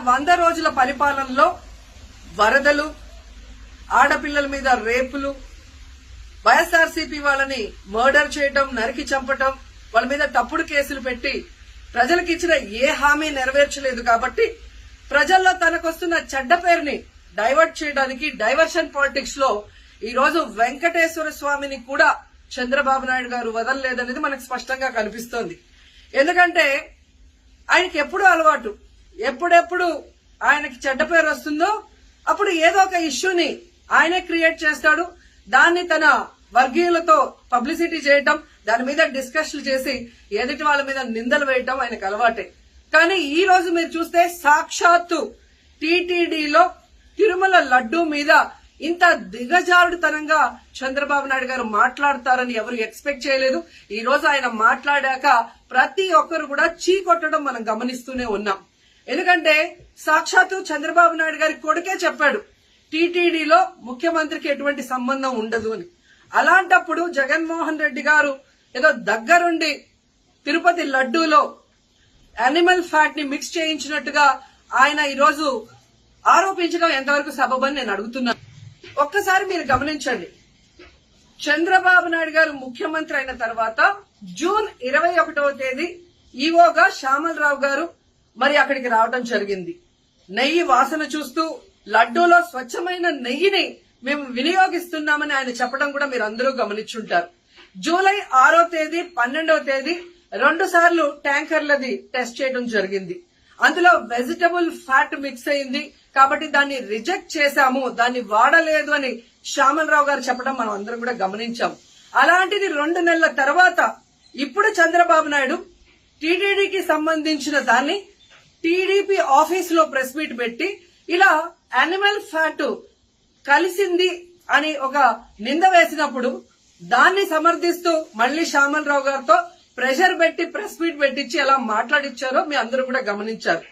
100 రోజుల పరిపాలనలో వరదలు, ఆడపిల్లల మీద రేపులు, వైఎస్ఆర్సీపీ వాళ్ళని మర్డర్ చేయటం, నరికి చంపటం, వాళ్ళ మీద తప్పుడు కేసులు పెట్టి ప్రజలకు ఇచ్చిన ఏ హామీ నెరవేర్చలేదు. కాబట్టి ప్రజల్లో తనకొస్తున్న చెడ్డ పేరుని డైవర్ట్ చేయడానికి డైవర్షన్ పాలిటిక్స్ లో ఈ రోజు వెంకటేశ్వర స్వామిని కూడా చంద్రబాబు నాయుడు గారు వదలలేదనేది మనకు స్పష్టంగా కనిపిస్తోంది. ఎందుకంటే ఆయనకి ఎప్పుడు అలవాటు, ఎప్పుడెప్పుడు ఆయనకి చెడ్డ పేరు వస్తుందో అప్పుడు ఏదో ఒక ఇష్యూని ఆయనే క్రియేట్ చేస్తాడు. దాన్ని తన వర్గీయులతో పబ్లిసిటీ చేయటం, దాని మీద డిస్కషన్లు చేసి ఎదుటి వాళ్ళ మీద నిందలు వేయటం ఆయనకు అలవాటే. కానీ ఈ రోజు మీరు చూస్తే సాక్షాత్తు టీటీడీలో తిరుమల లడ్డూ మీద ఇంత దిగజారుడుతనంగా చంద్రబాబు నాయుడు గారు మాట్లాడతారని ఎవరు ఎక్స్పెక్ట్ చేయలేదు. ఈ రోజు ఆయన మాట్లాడాక ప్రతి ఒక్కరు కూడా చీకొట్టడం మనం గమనిస్తూనే ఉన్నాం. ఎందుకంటే సాక్షాత్తు చంద్రబాబు నాయుడు గారి కొడుకే చెప్పాడు టీటీడీలో ముఖ్యమంత్రికి ఎటువంటి సంబంధం ఉండదు అని. అలాంటప్పుడు జగన్మోహన్ రెడ్డి గారు ఏదో దగ్గరుండి తిరుపతి లడ్డూలో యానిమల్ ఫ్యాట్ ని మిక్స్ చేయించినట్టుగా ఆయన ఈరోజు ఆరోపించడం ఎంతవరకు సబబని నేను అడుగుతున్నాను. ఒక్కసారి మీరు గమనించండి, చంద్రబాబు నాయుడు గారు ముఖ్యమంత్రి అయిన తర్వాత జూన్ 21వ తేదీ ఈవోగా శ్యామలరావు గారు మరి అక్కడికి రావడం జరిగింది. నెయ్యి వాసన చూస్తూ లడ్డూలో స్వచ్ఛమైన నెయ్యిని మేము వినియోగిస్తున్నామని ఆయన చెప్పడం కూడా మీరు అందరూ గమనించుంటారు. జూలై 6వ తేదీ 12వ తేదీ 2 సార్లు ట్యాంకర్లది టెస్ట్ చేయడం జరిగింది. అందులో వెజిటబుల్ ఫ్యాట్ మిక్స్ అయింది కాబట్టి దాన్ని రిజెక్ట్ చేశాము, దాన్ని వాడలేదు అని శ్యామలరావు గారు చెప్పడం మనం అందరం కూడా గమనించాం. అలాంటిది 2 నెలల తర్వాత ఇప్పుడు చంద్రబాబు నాయుడు టీటీడీకి సంబంధించిన దాన్ని టీడీపీ ఆఫీస్ లో ప్రెస్ మీట్ పెట్టి ఇలా యానిమల్ ఫ్యాట్ కలిసింది అని ఒక నింద వేసినప్పుడు దాన్ని సమర్థిస్తూ మళ్లీ శ్యామలరావు గారితో ప్రెషర్ పెట్టి ప్రెస్ మీట్ పెట్టించి ఎలా మాట్లాడిచ్చారో మీ అందరూ కూడా గమనించారు.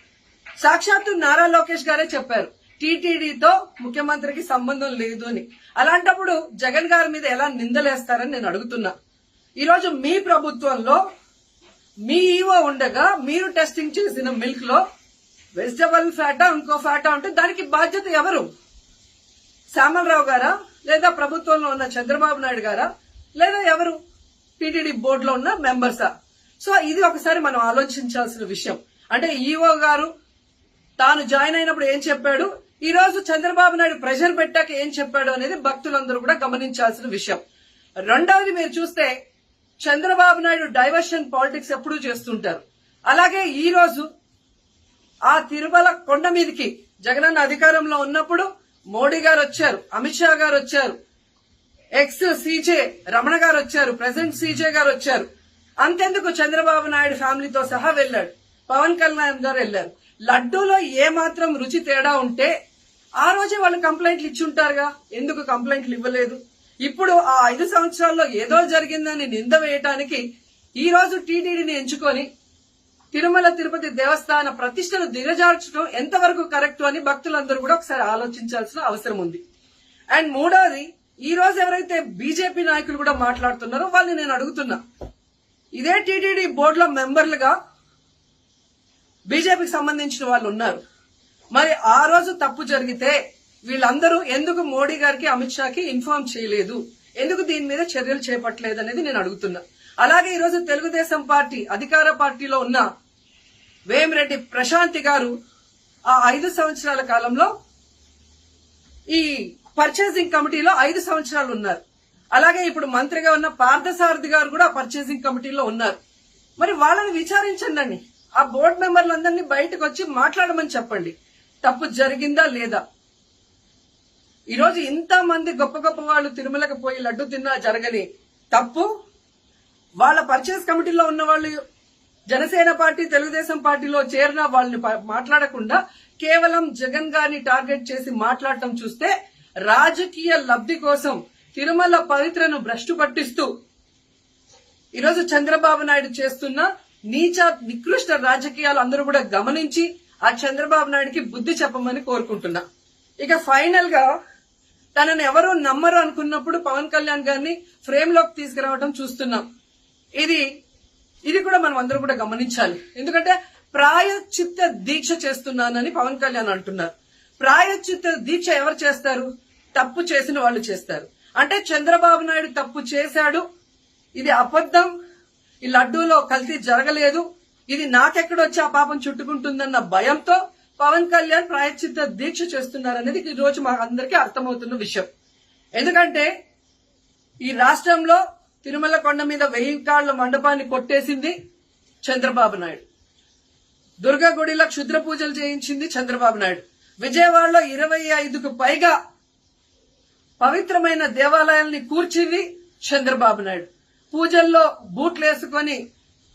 సాక్షాత్తు నారా లోకేష్ గారే చెప్పారు టీటీడీతో ముఖ్యమంత్రికి సంబంధం లేదు అని. అలాంటప్పుడు జగన్ గారి మీద ఎలా నిందలేస్తారని నేను అడుగుతున్నా. ఈరోజు మీ ప్రభుత్వంలో మీ ఈవో ఉండగా మీరు టెస్టింగ్ చేసిన మిల్క్ లో వెజిటబుల్ ఫ్యాటా ఇంకో ఫ్యాటా ఉంటే దానికి బాధ్యత ఎవరు? శ్యామలరావు గారా, లేదా ప్రభుత్వంలో ఉన్న చంద్రబాబు నాయుడు గారా, లేదా ఎవరు టీటీడీ బోర్డులో ఉన్న మెంబర్సా? సో ఇది ఒకసారి మనం ఆలోచించాల్సిన విషయం. అంటే ఈవో గారు తాను జాయిన్ అయినప్పుడు ఏం చెప్పాడు, ఈ రోజు చంద్రబాబు నాయుడు ప్రెషర్ పెట్టాక ఏం చెప్పాడు అనేది భక్తులందరూ కూడా గమనించాల్సిన విషయం. రెండవది మీరు చూస్తే చంద్రబాబు నాయుడు డైవర్షన్ పాలిటిక్స్ ఎప్పుడూ చేస్తుంటారు. అలాగే ఈ రోజు ఆ తిరుమల కొండ మీదకి జగనన్న అధికారంలో ఉన్నప్పుడు మోడీ గారు వచ్చారు, అమిత్ షా గారు వచ్చారు, ఎక్స్ సీజే రమణ గారు వచ్చారు, ప్రెసిడెంట్ సీజే గారు వచ్చారు. అంతెందుకు చంద్రబాబు నాయుడు ఫ్యామిలీతో సహా వెళ్లాడు, పవన్ కళ్యాణ్ గారు వెళ్లారు. లడ్డూలో ఏ మాత్రం రుచి తేడా ఉంటే ఆ రోజే వాళ్ళు కంప్లైంట్లు ఇచ్చుంటారుగా, ఎందుకు కంప్లైంట్లు ఇవ్వలేదు? ఇప్పుడు ఆ 5 సంవత్సరాల్లో ఏదో జరిగిందని నింద వేయటానికి ఈ రోజు టీటీడీని ఎంచుకొని తిరుమల తిరుపతి దేవస్థాన ప్రతిష్టను దిగజార్చడం ఎంతవరకు కరెక్ట్ అని భక్తులందరూ కూడా ఒకసారి ఆలోచించాల్సిన అవసరం ఉంది. అండ్ మూడోది, ఈ రోజు ఎవరైతే బీజేపీ నాయకులు కూడా మాట్లాడుతున్నారో వాళ్ళని నేను అడుగుతున్నా, ఇదే టీటీడీ బోర్డులో మెంబర్లుగా బీజేపీకి సంబంధించిన వాళ్ళు ఉన్నారు. మరి ఆ రోజు తప్పు జరిగితే వీళ్ళందరూ ఎందుకు మోడీ గారికి అమిత్ షాకి ఇన్ఫార్మ్ చేయలేదు, ఎందుకు దీని మీద చర్యలు చేపట్టలేదు అనేది నేను అడుగుతున్నా. అలాగే ఈ రోజు తెలుగుదేశం పార్టీ అధికార పార్టీలో ఉన్న వేమిరెడ్డి ప్రశాంతి గారు ఆ 5 సంవత్సరాల కాలంలో ఈ పర్చేసింగ్ కమిటీలో 5 సంవత్సరాలు ఉన్నారు. అలాగే ఇప్పుడు మంత్రిగా ఉన్న పార్థసారథి గారు కూడా పర్చేసింగ్ కమిటీలో ఉన్నారు. మరి వాళ్ళని విచారించండి, ఆ బోర్డు మెంబర్లందరినీ బయటకు వచ్చి మాట్లాడమని చెప్పండి, తప్పు జరిగిందా లేదా. ఈరోజు ఇంతమంది గొప్ప గొప్ప వాళ్ళు తిరుమలకు పోయి లడ్డు తిన్నా జరగని తప్పు వాళ్ళ పర్చేస్ కమిటీలో ఉన్న వాళ్ళు జనసేన పార్టీ తెలుగుదేశం పార్టీలో చేరిన వాళ్ళని మాట్లాడకుండా కేవలం జగన్ గారిని టార్గెట్ చేసి మాట్లాడటం చూస్తే రాజకీయ లబ్ధి కోసం తిరుమల పవిత్రను భ్రష్టు పట్టిస్తూ ఈరోజు చంద్రబాబు నాయుడు చేస్తున్న నీచ నికృష్ట రాజకీయాలు అందరూ కూడా గమనించి ఆ చంద్రబాబు నాయుడికి బుద్ధి చెప్పమని కోరుకుంటున్నా. ఇక ఫైనల్ గా తనని ఎవరూ నమ్మరు అనుకున్నప్పుడు పవన్ కళ్యాణ్ గారిని ఫ్రేమ్ లోకి తీసుకురావడం చూస్తున్నాం. ఇది కూడా మనం అందరూ కూడా గమనించాలి. ఎందుకంటే ప్రాయశ్చిత్త దీక్ష చేస్తున్నానని పవన్ కళ్యాణ్ అంటున్నారు. ప్రాయశ్చిత్త దీక్ష ఎవరు చేస్తారు? తప్పు చేసిన వాళ్ళు చేస్తారు. అంటే చంద్రబాబు నాయుడు తప్పు చేశాడు, ఇది అబద్ధం, ఈ లడ్డూలో కల్తీ జరగలేదు, ఇది నాకెక్కడొచ్చి ఆ పాపం చుట్టుకుంటుందన్న భయంతో పవన్ కళ్యాణ్ ప్రాయశ్చిత్త దీక్ష చేస్తున్నారనేది ఈ రోజు మా అందరికీ అర్థమవుతున్న విషయం. ఎందుకంటే ఈ రాష్ట్రంలో తిరుమల కొండ మీద 1000 కాళ్ల మండపాన్ని కొట్టేసింది చంద్రబాబు నాయుడు. దుర్గా గుడిలో క్షుద్ర పూజలు చేయించింది చంద్రబాబు నాయుడు. విజయవాడలో 25కు పైగా పవిత్రమైన దేవాలయాల్ని కూర్చింది చంద్రబాబు నాయుడు. పూజల్లో బూట్లు వేసుకొని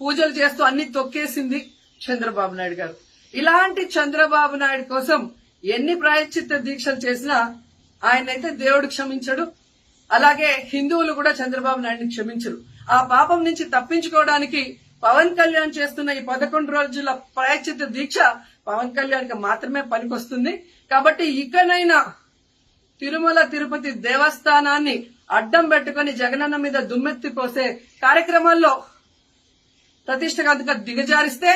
పూజలు చేస్తూ అన్ని తొక్కేసింది చంద్రబాబు నాయుడు గారు. ఇలాంటి చంద్రబాబు నాయుడు కోసం ఎన్ని ప్రాయశ్చిత్త దీక్షలు చేసినా ఆయనైతే దేవుడు క్షమించడు, అలాగే హిందువులు కూడా చంద్రబాబు నాయుడిని క్షమించరు. ఆ పాపం నుంచి తప్పించుకోవడానికి పవన్ కళ్యాణ్ చేస్తున్న ఈ 11 రోజుల ప్రాయశ్చిత్త దీక్ష పవన్ కళ్యాణ్ కి మాత్రమే పనికొస్తుంది. కాబట్టి ఇకనైనా తిరుమల తిరుపతి దేవస్థానాన్ని అడ్డం పెట్టుకుని జగనన్న మీద దుమ్మెత్తి పోసే కార్యక్రమాల్లో ప్రతిష్టగా దిగజారిస్తే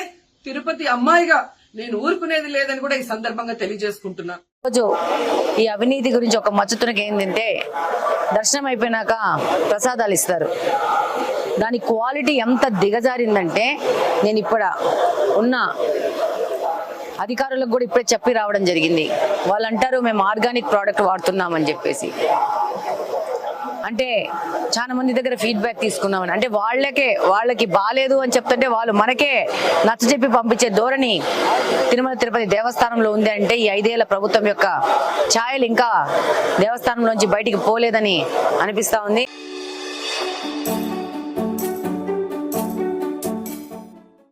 తిరుపతి అమ్మాయిగా నేను ఊరుకునేది లేదని కూడా ఈ సందర్భంగా తెలియజేసుకుంటున్నా. రోజు ఈ అవినీతి గురించి ఒక మచ్చుతునకి ఏంటంటే, దర్శనం అయిపోయినాక ప్రసాదాలు ఇస్తారు. దాని క్వాలిటీ ఎంత దిగజారిందంటే, నేను ఇప్పుడు ఉన్న అధికారులకు కూడా ఇప్పుడే చెప్పి రావడం జరిగింది. వాళ్ళు అంటారు మేము ఆర్గానిక్ ప్రోడక్ట్ వాడుతున్నామని చెప్పేసి. అంటే చాలా మంది దగ్గర ఫీడ్బ్యాక్ తీసుకున్నామని, అంటే వాళ్ళకి బాలేదు అని చెప్తుంటే వాళ్ళు మనకే నచ్చజెప్పి పంపించే ధోరణి తిరుమల తిరుపతి దేవస్థానంలో ఉంది. అంటే ఈ 5 ఏళ్ల ప్రభుత్వం యొక్క ఛాయలు ఇంకా దేవస్థానంలోంచి బయటికి పోలేదని అనిపిస్తా ఉంది.